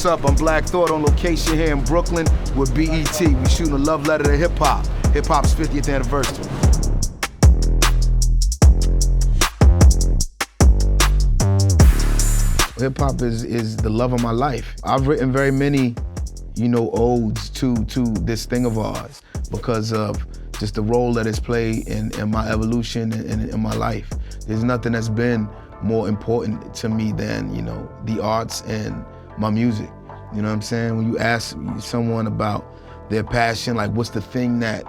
what's up? I'm Black Thought on location here in Brooklyn with BET. We shooting a love letter to hip-hop. Hip-hop's 50th anniversary. Hip-hop is the love of my life. I've written very many, odes to this thing of ours because of just the role that it's played in my evolution and in my life. There's nothing that's been more important to me than, the arts and my music. You know what I'm saying? When you ask someone about their passion, like what's the thing that,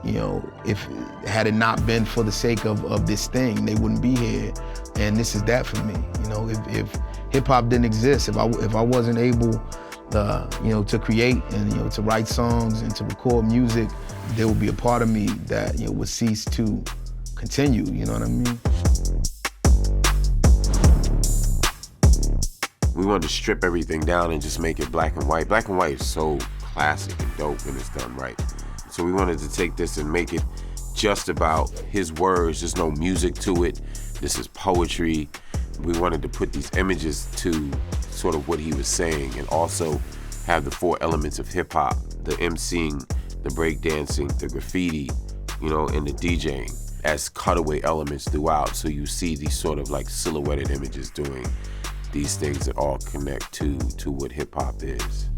if had it not been for the sake of this thing, they wouldn't be here. And this is that for me. If hip hop didn't exist, if I wasn't able to create and to write songs and to record music, there would be a part of me that would cease to continue. You know what I mean? We wanted to strip everything down and just make it black and white. Black and white is so classic and dope when it's done right. So we wanted to take this and make it just about his words. There's no music to it. This is poetry. We wanted to put these images to sort of what he was saying and also have the 4 elements of hip hop, the emceeing, the breakdancing, the graffiti, and the DJing as cutaway elements throughout. So you see these sort of like silhouetted images doing these things that all connect to what hip hop is.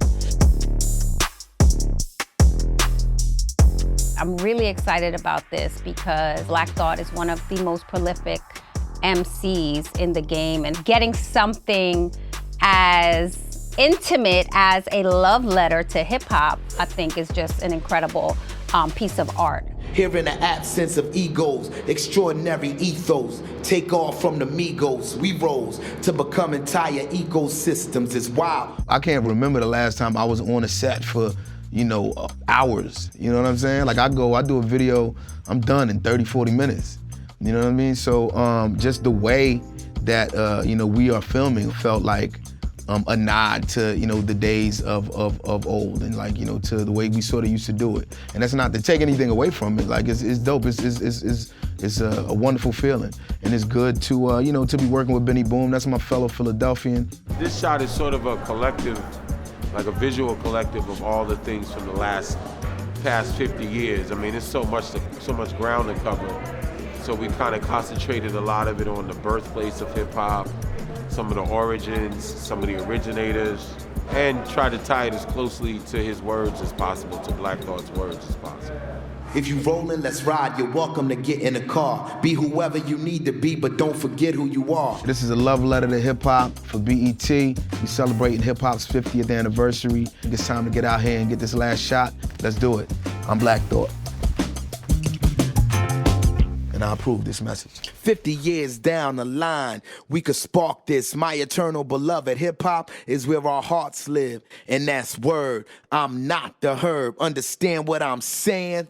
I'm really excited about this because Black Thought is one of the most prolific MCs in the game, and getting something as intimate as a love letter to hip hop, I think is just an incredible piece of art. Here in the absence of egos, extraordinary ethos, take off from the Migos. We rose to become entire ecosystems. It's wild. I can't remember the last time I was on a set for, hours. You know what I'm saying? Like I do a video, I'm done in 30, 40 minutes. You know what I mean? So just the way that, we are filming felt like a nod to, the days of old and like, to the way we sort of used to do it. And that's not to take anything away from it. Like it's dope. It's a wonderful feeling. And it's good to, to be working with Benny Boom. That's my fellow Philadelphian. This shot is sort of a collective, like a visual collective of all the things from the past 50 years. I mean, there's so much ground to cover. So we kind of concentrated a lot of it on the birthplace of hip hop, some of the origins, some of the originators, and try to tie it as closely to his words as possible, to Black Thought's words as possible. If you rollin', let's ride. You're welcome to get in a car. Be whoever you need to be, but don't forget who you are. This is a love letter to hip hop for BET. We celebrating hip hop's 50th anniversary. It's time to get out here and get this last shot. Let's do it. I'm Black Thought. And I approve this message. 50 years down the line, we could spark this. My eternal beloved, hip-hop is where our hearts live. And that's word. I'm not the herb. Understand what I'm saying?